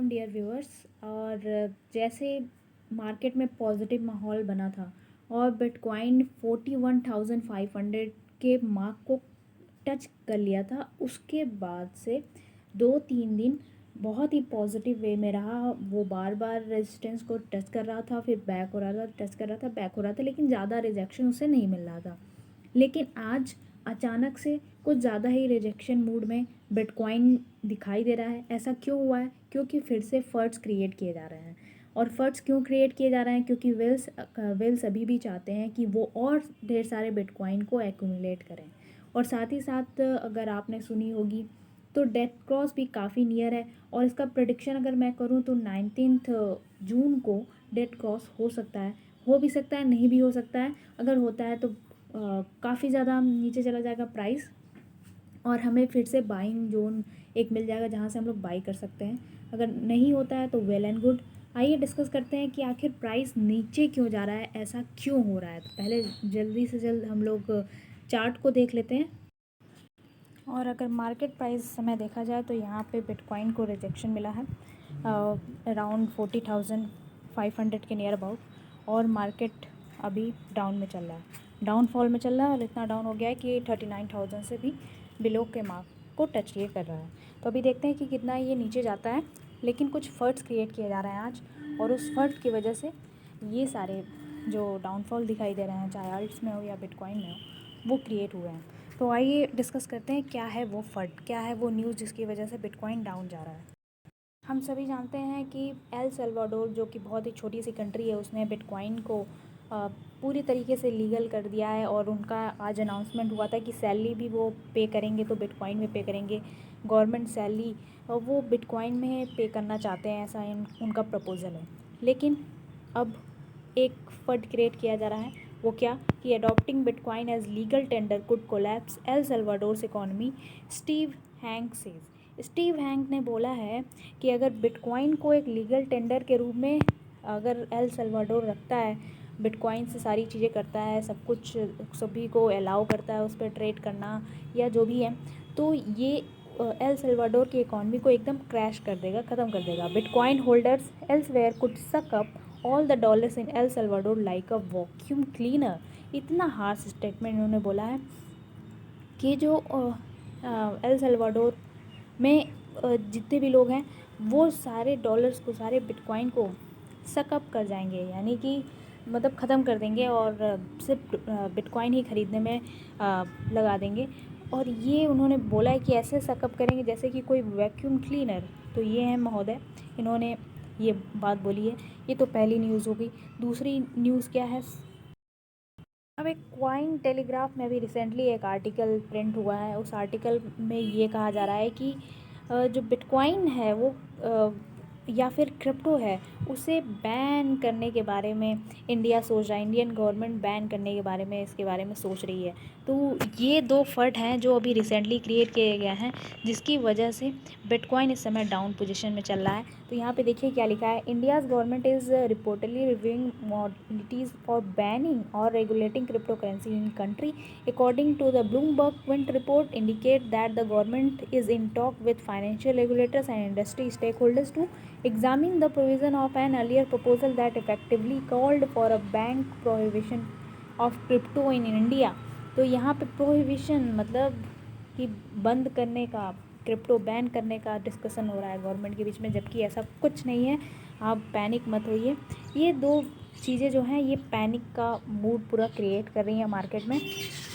Dear viewers. और जैसे market में पॉजिटिव माहौल बना था और बिटकॉइन 41,500 के मार्क को टच कर लिया था, उसके बाद से 2-3 दिन बहुत ही पॉजिटिव वे में रहा। वो बार बार रेजिस्टेंस को टच कर रहा था, फिर बैक हो रहा था, टच कर रहा था, बैक हो रहा था, लेकिन ज़्यादा रिजेक्शन उसे नहीं मिल रहा था। लेकिन आज अचानक से कुछ ज़्यादा ही रिजेक्शन मूड में बिटकॉइन दिखाई दे रहा है। ऐसा क्यों हुआ है? क्योंकि फिर से फर्ड्स क्रिएट किए जा रहे हैं। और फर्ड्स क्यों क्रिएट किए जा रहे हैं? क्योंकि वेल्स अभी भी चाहते हैं कि वो और ढेर सारे बिटकॉइन को एक्यूमुलेट करें। और साथ ही साथ अगर आपने सुनी होगी तो डेथ क्रॉस भी काफ़ी नियर है। और इसका प्रेडिक्शन अगर मैं करूँ तो 19 जून को डेथ क्रॉस हो सकता है, हो भी सकता है, नहीं भी हो सकता है। अगर होता है तो काफ़ी ज़्यादा नीचे चला जाएगा प्राइस और हमें फिर से बाइंग जोन एक मिल जाएगा जहाँ से हम लोग बाई कर सकते हैं। अगर नहीं होता है तो वेल एंड गुड। आइए डिस्कस करते हैं कि आखिर प्राइस नीचे क्यों जा रहा है, ऐसा क्यों हो रहा है। तो पहले जल्दी से जल्द हम लोग चार्ट को देख लेते हैं। और अगर मार्केट प्राइस समय देखा जाए तो यहाँ पे बिटकॉइन को रिजेक्शन मिला है अराउंड 40,500 के नियर अबाउट। और मार्केट अभी डाउन में चल रहा है, डाउनफॉल में चल रहा है। और इतना डाउन हो गया है कि 39,000 से भी बिलो के मार्क को टच ये कर रहा है। तो अभी देखते हैं कि कितना ये नीचे जाता है। लेकिन कुछ फर्ड्स क्रिएट किए जा रहे हैं आज, और उस फर्ड की वजह से ये सारे जो डाउनफॉल दिखाई दे रहे हैं, चाहे अल्ट्स में हो या बिटकॉइन में हो, वो क्रिएट हुए हैं। तो आइए डिस्कस करते हैं क्या है वो फंड, क्या है वो न्यूज़ जिसकी वजह से बिटकॉइन डाउन जा रहा है। हम सभी जानते हैं कि एल सल्वाडोर जो कि बहुत ही छोटी सी कंट्री है, उसने बिटकॉइन को पूरी तरीके से लीगल कर दिया है। और उनका आज अनाउंसमेंट हुआ था कि सैलरी भी वो पे करेंगे तो बिटकॉइन में पे करेंगे। गवर्नमेंट सैलरी वो बिटकॉइन में पे करना चाहते हैं, ऐसा उनका प्रपोज़ल है। लेकिन अब एक फंड क्रिएट किया जा रहा है। वो क्या कि adopting bitcoin as legal tender could collapse El Salvador's economy, Steve Hanke says. Steve Hanke ने बोला है कि अगर बिटकॉइन को एक लीगल टेंडर के रूप में अगर एल सल्वाडोर रखता है, बिटकॉइन से सारी चीज़ें करता है, सब कुछ सभी को अलाउ करता है उस पर ट्रेड करना या जो भी है, तो ये एल सल्वाडोर की इकॉनमी को एकदम क्रैश कर देगा, ख़त्म कर देगा। बिटकॉइन होल्डर्स एल्सवेयर कुड सक up all the dollars in El Salvador like a vacuum cleaner. इतना हार्श स्टेटमेंट उन्होंने बोला है कि जो एल सल्वाडोर में जितने भी लोग हैं वो सारे डॉलर्स को, सारे बिटकॉइन को सकअप कर जाएंगे, यानी कि मतलब ख़त्म कर देंगे और सिर्फ बिटकॉइन ही ख़रीदने में लगा देंगे। और ये उन्होंने बोला है कि ऐसे सकअप करेंगे जैसे कि कोई वैक्यूम क्लीनर। तो ये है महोदय, इन्होंने ये बात बोली है। ये तो पहली न्यूज़ हो गई। दूसरी न्यूज़ क्या है? अब एक क्वाइन टेलीग्राफ में अभी रिसेंटली एक आर्टिकल प्रिंट हुआ है। उस आर्टिकल में ये कहा जा रहा है कि जो बिटकॉइन है वो या फिर क्रिप्टो है, उसे बैन करने के बारे में इंडिया सोच रहा है। इंडियन गवर्नमेंट बैन करने के बारे में, इसके बारे में सोच रही है। तो ये दो फंड हैं जो अभी रिसेंटली क्रिएट किए गए हैं, जिसकी वजह से बिटकॉइन इस समय डाउन पोजीशन में चल रहा है। तो यहाँ पे देखिए क्या लिखा है। India's government is reportedly reviewing modalities for banning और regulating cryptocurrency in country. According to the Bloomberg Quint report, indicate that the government is in talk with financial regulators and industry stakeholders to examine the provision of an earlier proposal that effectively called for a bank prohibition of crypto in India। तो यहाँ पे prohibition मतलब कि बंद करने का, crypto ban करने का डिस्कशन हो रहा है गवर्नमेंट के बीच में, जबकि ऐसा कुछ नहीं है। आप पैनिक मत होइए। ये दो चीज़ें जो हैं ये पैनिक का मूड पूरा क्रिएट कर रही हैं मार्केट में।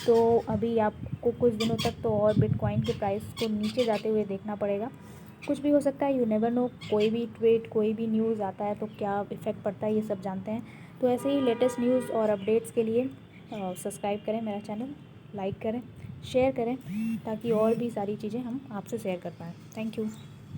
तो अभी आपको कुछ दिनों तक तो और बिटकॉइन के प्राइस को नीचे जाते हुए देखना पड़ेगा। कुछ भी हो सकता है, यू नेवर नो। कोई भी ट्वीट, कोई भी न्यूज़ आता है तो क्या इफ़ेक्ट पड़ता है, ये सब जानते हैं। तो ऐसे ही लेटेस्ट न्यूज़ और अपडेट्स के लिए सब्सक्राइब करें मेरा चैनल, लाइक करें, शेयर करें, ताकि और भी सारी चीज़ें हम आपसे शेयर कर पाएँ। Thank you.